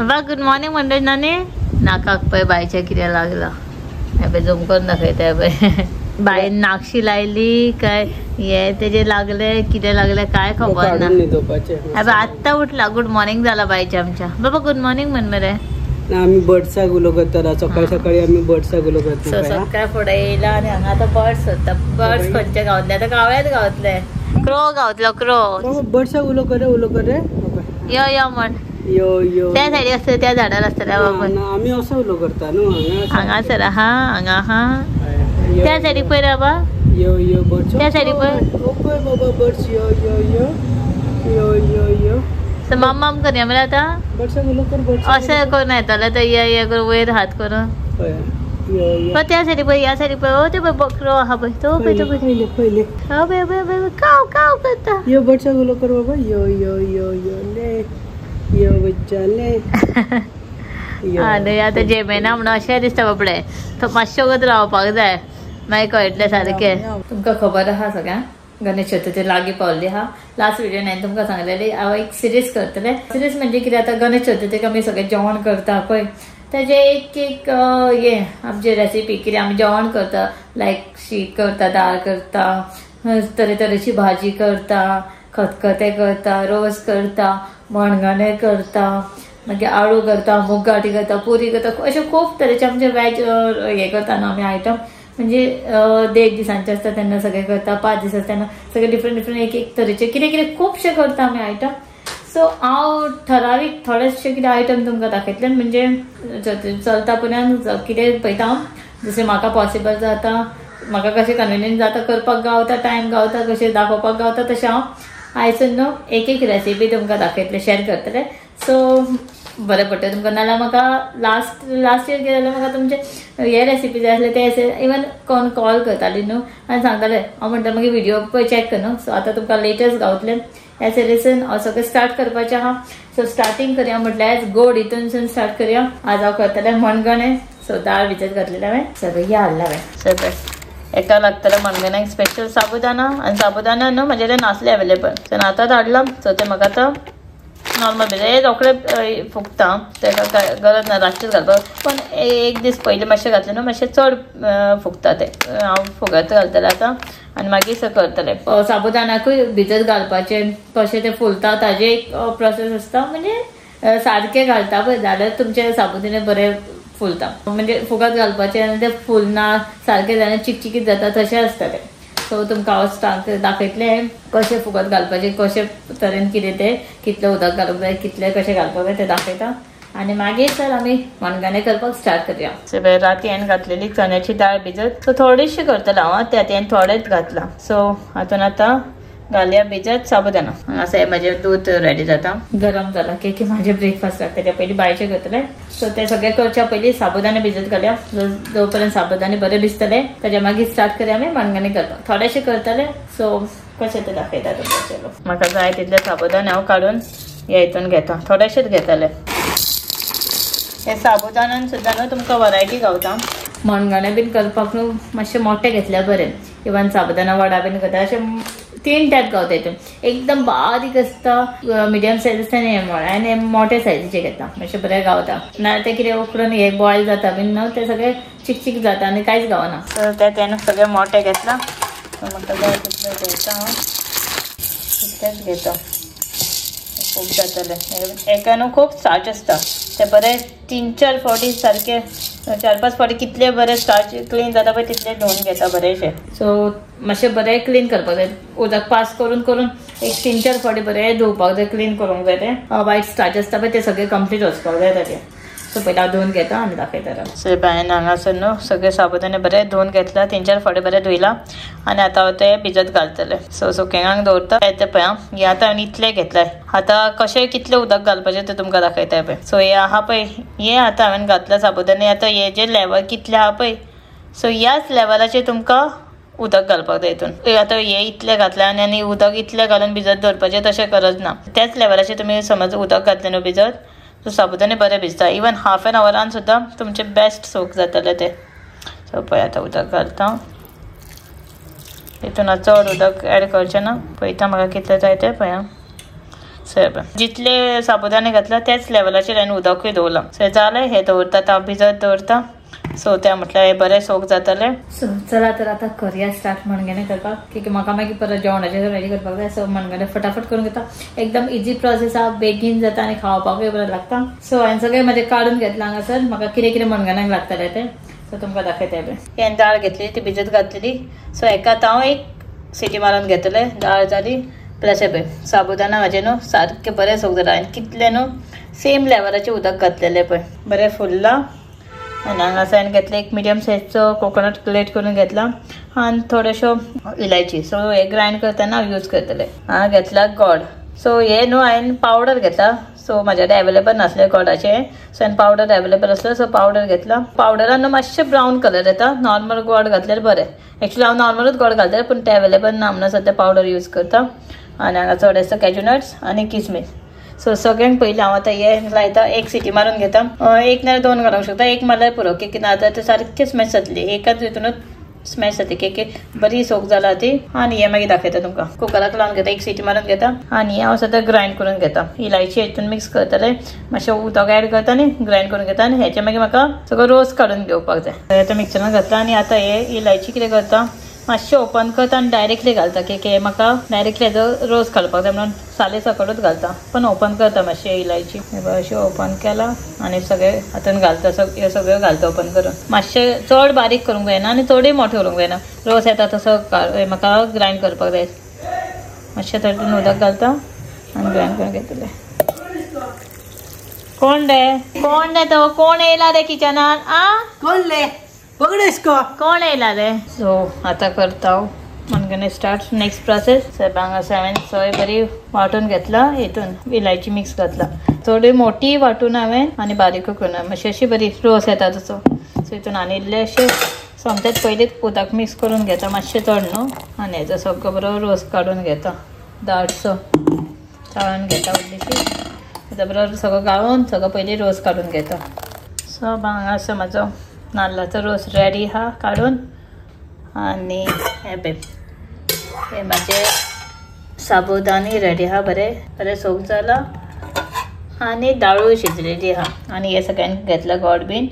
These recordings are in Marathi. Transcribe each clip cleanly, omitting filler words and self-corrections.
बाबा गुड मॉर्निंग मंडळी. नाने नाकाक पळय बायच्या कितें लागला हे झूम करून दाखयता पळय. बाय नाकशी लायली काय हे तेजे लागले कितें लागले काय खबर ना. आत्ता उठला. गुड मॉर्निंग झाला बायच्या आमच्या. बाबा गुड मॉर्निंग म्हण मरे. आम्ही बर्ड्साक उलो करता सकाळी सकाळी आम्ही बर्ड्साक उलो करता. सकाळ फुडें येयला आनी हांगा आतां बर्ड्स होता. बर्ड्स खंयचे गावतले आतां गाव्यात गावतले. क्रो गावतलो क्रो. बर्ड्साक उलो करे यो यो म्हण. यो यो त्या सायडीक आसता त्या झाडार आसता बाबा. आम्ही असं उलो करता न्हू. हांगासर हा हांगा हा त्या सायडीक पळय रे बाबा. यो यो बर्ड्स त्या सायडीक पळय. पळय बाबा बर्ड्स. यो यो यो यो यो यो. सो मम्माम करया मरे आतां. बर्ड्साक उलो कर. बर्ड्स अशें करून येताले तर ये करून वयर हात करून. पण त्या सायडीक पळय या सायडीक पळय. ओ ते पळय बकरो आहा पळय तो पळय तो पळय पहिले हा पळय पळय काव काव करता. यो बर्ड्साक उलो कर बाबा. यो यो यो यो ले यो बच्चा ले. आनी आतां जेमेना म्हणून अशें दिसता बाबडे तो मातशें वगत रावपाक जाय मागीर कळटलें सारकें. तुमकां खबर आहा सगळ्यांक गणेश चतुर्थी लागीं पावल्ली आहा. लास्ट विडिओन हांवें तुमकां सांगलेली हांव एक सिरीज करतलें. सिरीज म्हणजे कितें आतां गणेश चतुर्थीक आमी सगळें जेवण करता पळय तेजे एक एक हे आमची रेसिपी कितें आमी जेवण करता लायक शीत करता दाळ करता तरेतरेची भाजी करता खतखतें करता रोस करता मणगणें करता मागीर आळू करता मूग गाठी करता पुरी करता अशें खूब तरेचे आमचे वेज हे करता न्हू आमी आयटम. म्हणजे 1 दिसांचे आसता तेन्ना सगळें करता 5 दीस आसता तेन्ना सगळे डिफरंट एक एक तरेचे कितें कितें खुबशे करता आमी आयटम. सो हांव ठरावीक थोडेशे कितें आयटम तुमकां दाखयतलें म्हणजे चलता पर्यंत कितें पळयता हांव जशें म्हाका पॉसिबल जाता म्हाका कशें कन्विनियंट जाता करपाक गावता टायम गावता कशें दाखोवपाक गावता तशें हांव आयसून न्हू एक एक रेसिपी तुमकां दाखयतलें शेअर करतलें. सो बरें पडटलें तुमकां. नाल्यार म्हाका लास्ट इयर कितें जालें म्हाका तुमचे हे रेसिपी जाय आसले ते इवन कोण कॉल करताली न्हू आनी सांगताले हांव म्हणटा मागीर व्हिडिओ पळय चॅक कर न्हू. सो आतां तुमकां लेटस्ट गावतलें ह्या सिरीजन हांव सगळें स्टार्ट करपाचें आहा. सो स्टार्टींग करया म्हटल्यार गोड हितूनसून स्टार्ट करया. आज हांव करतलें मणगणें. सो दाळ भिजत घातलेलें हांवें सगळें हें हाडलें हांवें सगळें एका लागतलें मणगण्याक स्पेशल साबुदाना आनी साबुदाना न्हू म्हाजे कडेन नासले अवेलेबल सो आतां धाडलां. सो ते म्हाका आतां नॉर्मल भिजत हे रोखडे फुगता तेका काय गरज ना रातचेच घालपाक. पण एक दीस पयलीं मातशें घातलें न्हू मातशें चड फुगता ते. हांव फुगत घालतलें आतां आनी मागीर करतलें. साबुदानाकूय भिजत घालपाचें कशें तें फुलता ताजें एक प्रोसेस आसता. म्हणजे सारकें घालता पळय जाल्यार तुमचे साबुदाणे बरें फुलता. म्हणजे फुगत घालपाचें आनी तें फुलना सारकें जालें चिकचिकीत जाता तशें आसता तें. सो तुमकां हांव दाखयतलें कशें फुगत घालपाचें कशें तरेन कितें तें कितलें उदक घालूंक जाय कितलें कशें घालपाक जाय तें दाखयता. आनी मागीर सर आमी मणगणें करपाक स्टार्ट करया. सो राती हांवें घातलेली चण्याची दाळ भिजत. सो थोडीशी करतलें हांव त्यात हांवें थोडेंच घातलां. सो हातून आतां घालया भिजत साबुदाना. हांगासर हें म्हाजें दूद रेडी जाता गरम जाला की म्हाजें ब्रेकफास्ट लागता तें पयलीं बायचें करतलें. सो तें सगळें करच्या पयलीं साबुदाणे भिजत घालया. जो पर्यंत साबुदाणे बरें भिजतले ताच्या मागीर स्टार्ट करया आमी मणगणें करपाक. थोडेशें करतलें. सो कशें तें दाखयता तुमकां. म्हाका जाय तितले साबुदाणे हांव काडून हे हितून घेता. थोडेशेच घेतले. हे साबुदाण्यान सुद्दां न्हू तुमकां वरायटी गावता. मणगणें बीन करपाक न्हू मातशें मोठें घेतल्यार बरें. इवन साबुदाना वडा बीन करता अशें 3 टायप गावता हितून. एकदम बारीक आसता मिडियम सायज आसता आनी मोठे सायजीचे घेता मातशें बरें गावता. नाल्यार तें कितें उकडून हे बॉयल जाता बीन न्हू तें सगळें चिक जाता आनी कांयच गावना. सो तें सगळें मोठें घेतलां. म्हाका जाय तितलें घेता हांव तितलेंच घेता. खूब जातलें एका न्हू खूब स्टार्च आसता तें बरें 3-4 फावटी सारकें 4-5 फावटी कितले बरें स्टार्च क्लीन जाता पळय तितलें धुवन घेता बरेंशें. सो मातशें बरें क्लीन करपाक जाय. उदक पास करून करून एक 3-4 फावटी बरें धुवपाक जाय क्लीन करूंक जाय. तें वायट स्टार्च आसता पळय तें सगळें कंप्लीट वचपाक जाय ताचें. सो पयलीं हांव धुवन घेता आनी दाखयता. सो हांवें हांगासर न्हू सगळे साबुदाणे बरें धुवन घेतला 3-4 फावटी बरें धुयला आनी आतां हांव तें भिजत घालतलें. सो सुकेंगाक दवरता येता पळय हांव. हे आतां हांवें इतलें घेतलाय. आतां कशें कितलें उदक घालपाचें तें तुमकां दाखयताय पळय. सो हे आहा पळय हे आतां हांवें घातला साबुदाणे. आतां हे जे लेवल कितलें आहा पळय सो ह्याच लेवलाचेर तुमकां उदक घालपाक जाय हितून. आतां हे इतलें घातलें आनी उदक इतलें घालून भिजत दवरपाचें तशें गरज ना. त्याच लेवलाचेर तुमी समज उदक घातलें न्हू भिजत सो साबुदाणे बरें भिजता. इवन हाफ एन आवरान सुद्दां तुमचें बेस्ट सोक जातलें तें. सो पळय आतां उदक घालता हितून चड उदक एड करचें ना. पळयता म्हाका कितलें जाय तें पळय. जितले साबुदाणे घातला त्याच लेवलाचेर हांवें उदकूय दवरला. सो जालें, हे दवरता हांव भिजत दवरता. सो त्या म्हटल्यार हे बरें सोक जातले. सो चला तर आता करूया स्टार्ट मणगणें करपाक, की म्हाका मागीर परत जेवणाचें रेडी करपाक जाय. सो मणगणें फटाफट करून घेता. एकदम इजी प्रोसेस आहा, बेगीन जाता आनी खावपाकूय बरें लागता. सो हांवें सगळें म्हाजें काडून घेतलां हांगासर, म्हाका कितें कितें मणगण्याक लागतलें तें. सो तुमकां दाखयता हें. हांवें दाळ घेतली, ती भिजत घातलेली. सो हेका हांव एक सिटी मारून घेतलें. दाळ जाली प्लस हे पळय साबुदाणा म्हाजे न्हू सारकें बरें सोक जाता. हांवें कितलें न्हू सेम लेवलाचें उदक घातलेलें पळय, बरें फुल्लां. आनी हांगासर हांवें घेतलें एक मिडियम सायजचो कोकोनट ग्रेट करून घेतला आनी थोड्योश्यो इलायची. सो हे ग्रायंड करतना हांव यूज करतलें. हांवें घेतला गोड. सो हे न्हू हांवें पावडर घेतला. सो म्हाजे कडेन अवेलेबल नासलें गोडाचें, सो हांवें पावडर अवेलेबल आसलो. सो पावडर घेतला. पावडरान न्हू मातशें ब्रावन कलर येता. नॉर्मल गोड घातल्यार बरें. एक्चुअली हांव नॉर्मलूच गोड घालतलें, पूण तें अवेलेबल ना म्हणून सद्या पावडर यूज करता. आनी हांगा चडसो कॅज्यू नट्स आनी किसमीस. सो सगळ्यांक पयलीं हांव आतां हे लायता, एक सिटी मारून घेता. एक नाल्यार दोन घालूंक शकता, एक मारल्यार पुरो. केकी ना जाल्यार सारकें स्मॅश जातली. एकाच हितूनच स्मॅश जातली. केकी बरी सोक जाला ती. आनी हे मागीर दाखयता तुमकां. कुकराक लावन घेता, एक सिटी मारून घेता. आनी हांव सद्या ग्रायंड करून घेता. इलायची हितून मिक्स करतलें, मातशें उदक ऍड करता आनी ग्रायंड करून घेता. आनी हेचे मागीर म्हाका सगळो रोस काडून घेवपाक जाय. आतां मिक्सरान घातला. आनी आतां हे इलायची कितें करता, मातशें ओपन करता आनी डायरेक्टली घालता. की म्हाका डायरेक्टली हेजो रोस काडपाक जाय म्हणून साले सकटूच घालता. पण ओपन करता मातशें इलायची. अशें ओपन केला आनी सगळें हातून घालता. ह्यो सगळ्यो घालता ओपन करून. मातशें चड बारीक करूंक जायना आनी चडूय मोठो करूंक जायना. रोस येता तसो म्हाका ग्रायंड करपाक जाय. मातशें तातूंत उदक घालता आनी ग्रायंड करून घेतलें. कोण रे तो? कोण येयला रे किचनान? कोण ले पगडेस को कोण येयला रे? सो आतां करता हांव मणगणें स्टार्ट. Next process. हांगासर हांवें सोय बरी वांटून घेतला. हितून इलायची मिक्स घातला. थोडी मोठी वांटून हांवें आनी बारीकूय करून मातशी अशी बरी रोस येता तसो. सो हितून आनी इल्लें अशें सोमतेच पयलींच उदक मिक्स करून घेता, मातशें चड न्हू. आनी हेजो सगळो बरो रोस काडून घेता. दाटसो चाळून घेता व्हडलीशी. हेजो बरो सगळो गाळून सगळो पयलीं रोस काडून घेता. सो हांगासर म्हाजो नाल्लाचो रोस रेडी हा काडून. आनी हे म्हाजे साबुदाणी रेडी हा. बरें सोक जाला. आनी दाळूय शिजलेली हा. आनी हे सगळ्यांनी घेतला गोड बीन.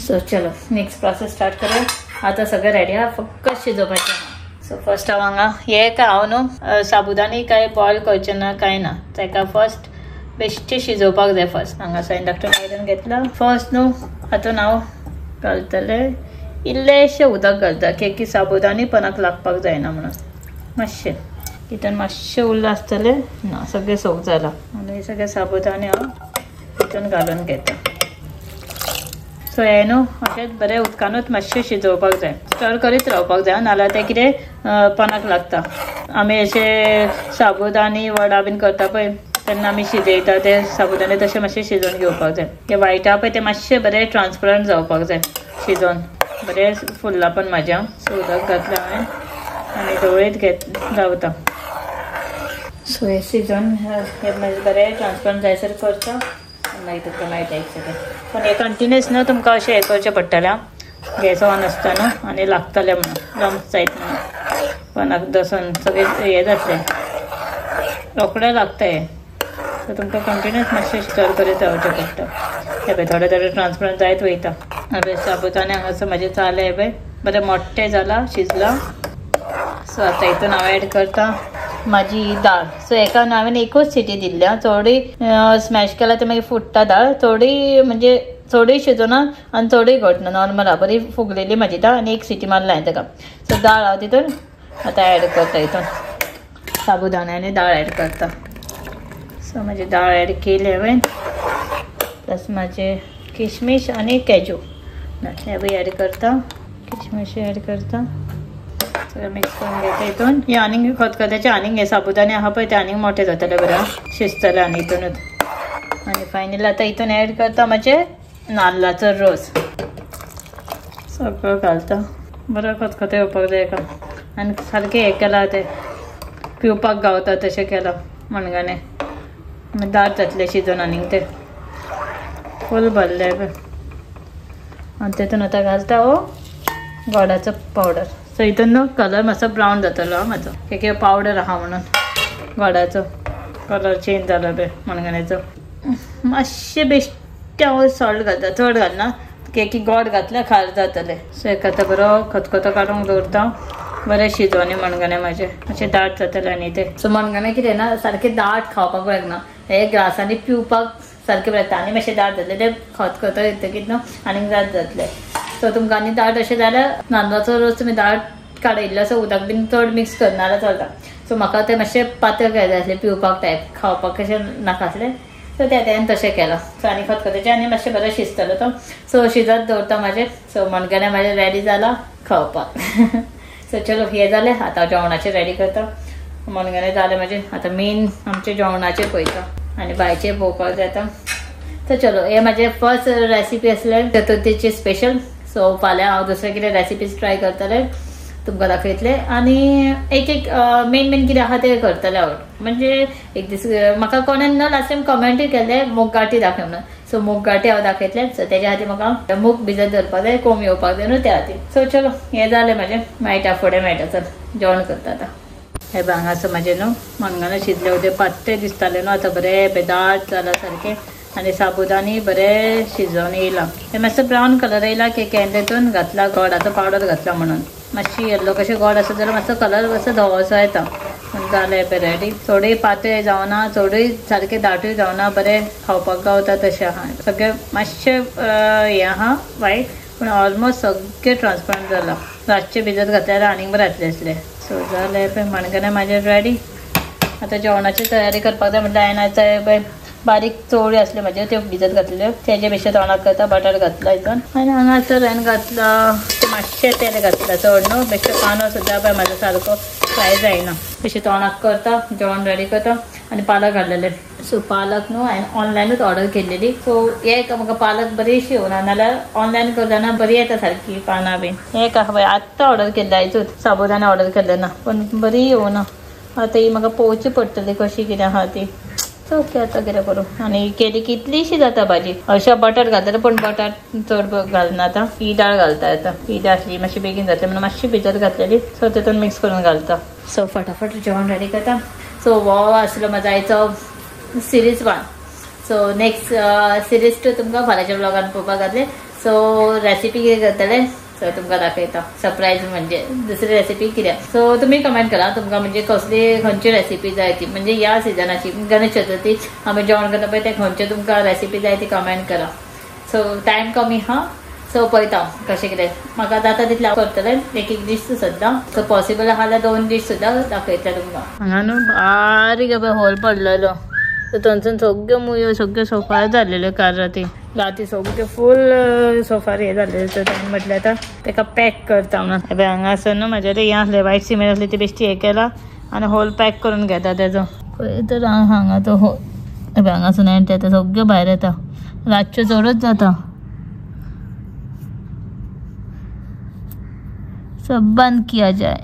सो चलो नेक्स्ट प्रोसेस स्टार्ट करूया. आतां सगळें रेडी हा, फक्त शिजोवपाचें हा. सो फर्स्ट हांव हांगा हे हांव न्हू साबुदाणी काय बॉयल करचें ना कांय ना. ताका फर्स्ट बेश्टें शिजोवपाक जाय. फर्स्ट हांगासर इंडक्शन आयदन घेतला. फर्स्ट न्हू हातून हांव घालतलें इल्लेशें उदक घालता. की साबुदाणी पनाक लागपाक जायना म्हणून मातशें. हितून मातशें उरलें आसतलें ना, सगळें सोक जाला. आनी सगळे साबुदाणे हांव हितून घालून घेता. सो हे न्हू अशेंच बरें उदकानूच मातशें शिजोवपाक जाय. स्टर करीत रावपाक जाय, नाल्यार तें कितें पनाक लागता. आमी अशें साबुदाणी वडा बीन करता पळय तेन्ना आमी शिजयता ते साबुदाणे तशें मातशें शिजोवन घेवपाक जाय. ते वायटा पळय ते मातशें बरें ट्रान्सपरंट जावपाक जाय शिजोवन. बरें फुल्ला पण म्हाज्या. सो उदक घातलें हांवें आनी ढवळीत रावता. सो हे शिजोवन हे मातशें बरें ट्रान्सपरंट जायसर करता आनी मागीर तुमकां मेळटा एक सेकंड. पण हे कंटिन्यूअस न्हू तुमकां अशें हें करचें पडटलें. गॅस ऑन आसता न्हू आनी लागतलें म्हणून लम्स जायत म्हणून. पनाक दसून सगळें हें जातलें रोखडें लागता हें. सो तुमकां कंटिन्यूअस मातशें स्टर करीत रावचें पडटा. हे पळय थोडे थोडे ट्रान्सपरंट जायत वयता. हे साबुदाणे हांगासर म्हाजे जाले. हे पळय बरें मोठ्ठें जाला, शिजला. सो आतां हितून हांव एड करता म्हाजी दाळ. सो हेका हांवें एकूच सिटी दिल्ली. चोडूय स्मॅश केला ते मागीर फुट्टा दाळ. चोडूय म्हणजे चोडूय शिजोना आनी चोडूय घटना. नॉर्मल हा, बरी फुगलेली म्हाजी दाळ. आनी एक सिटी मारला हांवें ताका. सो दाळ हांव तितून आतां एड करता. हितून साबुदाण्यानी दाळ एड करता. सो म्हाजी दाळ एड केली हांवें. प्लस म्हाजे किशमिश आनी कॅज्यू हे बी एड करता. किशमिश एड करता. सगळें मिक्स करून घेता हितून. हे आनीक खतखत्याचे आनीक हे साबुदाणे आहा पळय ते आनीक मोठे जातले बरें शिजतले आनी हितूनच. आनी फायनली आतां हितून एड करता म्हाजे नाल्लाचो रोस. सगळं घालता. बरो खतखतें येवपाक जाय एका. आनी सारकें हें केलां तें पिवपाक गावता तशें केलां मणगणें. मागीर दाट जातलें शिजोवन आनीक तें फूल भरलें पळय. आनी तितून आतां घालता हो गोडाचो पावडर. सो हितून न्हू कलर मातसो ब्रावन जातलो म्हाजो. एक पावडर आहा म्हणून गोडाचो. कलर चेंज जाला बे मणगण्याचो मातशे बेश्टे हांव सॉल्ट घालता चड घालना की गोड घातल्यार खार जातले सो एक आतां बरो खतखतो काडूंक दवरता बरें शिजोवनी मणगणें म्हाजें मातशें दाट जातलें आनी तें सो मणगणें कितें ना सारकें दाट खावपाक बरें हे ग्लासांनी पिवपाक सारकें बरें आनी मातशें दाट जातलें तें खतखतो येतकीच न्हू आनीक दाट जातलें सो तुमकां आनी दाट अशें जाल्यार नाल्लाचो रोस तुमी दाट काडयल्लो असो उदक बीन चड मिक्स करनाल्यार चलता सो म्हाका तें मातशें पातळ काय जाय आसलें पिवपाक टायप खावपाक कशें नाका आसलें सो तें तशें केलां सो आनी खतखत्याचें आनी मातशें बरें शिजतलो तो सो शिजत दवरता म्हाजें सो मणगणें म्हाजें रेडी जाला खावपाक सो चलो हें जालें आतां जेवणाचें रेडी करता मणगणें जालें म्हाजें आतां मेन आमचें जेवणाचें पळयता आनी बायचें पळोवपाक जाता सो चलो हे म्हाजें फर्स्ट रेसिपी आसलें चतुर्थीची स्पेशल सो फाल्यां हांव दुसरे कितें रेसिपीज ट्राय करतलें तुमकां दाखयतले आनी एक मेन कितें आहा तें करतलें हांव म्हणजे एक दीस म्हाका कोणें न लास्ट टायम कमेंटूय केल्ले मूग गाठी दाखय म्हणून सो मूग गाठी हांव दाखयतलें सो तेज्या खातीर म्हाका मूग भिजत दवरपाक जाय कोंब येवपाक जाय न्हू त्या खातीर सो चलो हें जालें म्हाजें मेळटा फुडें मेळटा चल जेवण करता आतां हे पळय हांगासर म्हाजें न्हू मणगणें शिजलें उदे पातळ दिसतालें न्हू आतां बरें बेदाट जालां सारकें आनी साबुदानी बरें शिजोवन येयलां हें मातसो ब्रावन कलर येयला केन तेतून घातला गोडाचो पावडर घातला म्हणून मातशी येल्लो कशें गोड आसा जाल्यार मातसो कलर मातसो धवोसो येता जालें पळय रेडी चडूय पातळ जावना चडूय सारकें दाटूय जावना बरें खावपाक गावता तशें आहा सगळें मातशें हें आहा वायट पूण ऑलमोस्ट सगळें ट्रान्सपरंट जालां रातचें भिजत घातल्यार आनीक बरें जातलें आसलें सो जालें पळय मणगणें म्हाजें रेडी आतां जेवणाची तयारी करपाक जाय म्हटल्यार हांवें आतां पळय बारीक चवळी आसल्यो म्हाज्यो त्यो भिजत घातलेल्यो तेजे बेश्टे तोंडाक करता बटाट घातला हितून आनी हांगासर हांवें घातला मातशें तेल घातला चड न्हू बेश्टो कांदो सुद्दां पळय म्हाजो सारको फ्राय जायना बेश्टें तोंडाक करता जेवण रेडी करता आनी पालक घातलेले सो पालक न्हू हांवें ऑनलायनूच ऑर्डर केल्लेली सो एक म्हाका पालक बरीशी येवना नाल्यार ऑनलायन करतना बरी येता सारकी पानां बीन एक पळय आत्तां ऑर्डर केल्लें आयजूच साबुदाना ऑर्डर केल्लें ना पूण बरी येवना आतां ही म्हाका पळोवची पडटली कशी कितें आहा ती सो ओके आतां कितें करूं आनी केली कितलीशी जाता भाजी अशें बटाट घालता पूण बटाट चड घालना आतां ही दाळ घालता आतां ही दाळ आसली मातशी बेगीन जातली म्हणून मातशी भिजत घातलेली सो तितून मिक्स करून घालता सो फटाफट जेवण रेडी करता सो हो आसलो म्हाजो आयचो सिरीज 1 सो नेक्स्ट सिरीज 2 तुमकां फाल्यांच्या ब्लॉगान पळोवपाक घातले सो रेसिपी कितें करतले सो तुमकां दाखयता सरप्रायज म्हणजे दुसरी रेसिपी कितें सो तुमी कमेंट करा तुमकां म्हणजे कसली खंयची रेसिपी जाय ती म्हणजे ह्या सिजनाची गणेश चतुर्थी आमी जेवण करता पळय ते खंयचे तुमकां रेसिपी जाय ती कमेंट करा सो टायम कमी हा सो पळयता कशें कितें म्हाका जाता तितलें हांव करतलें एक दीस सद्दां सो पॉसिबल आहा जाल्यार 2 दीस सुद्दां दाखयतलें तुमकां हांगा न्हू बारीक होल पडलेलो सो थंयसून सगळ्यो मुयो सगळ्यो सोफा जाल्लेल्यो काल राती सगळ्यो फूल सोफार हे जाल्लेल्यो सो ताणें म्हटलें आतां ताका पॅक करता म्हणून हे पळय हांगासर न्हू म्हाजे हें आसलें वायट सिमेंट आसली ती बेश्टी हें केला आनी होल पॅक करून घेता तेजो पळय तर हांगा तो होल हे पळय हांगासून एंट्री येता सगळ्यो भायर येता रातच्यो चडूच जाता सब बंद किया जाए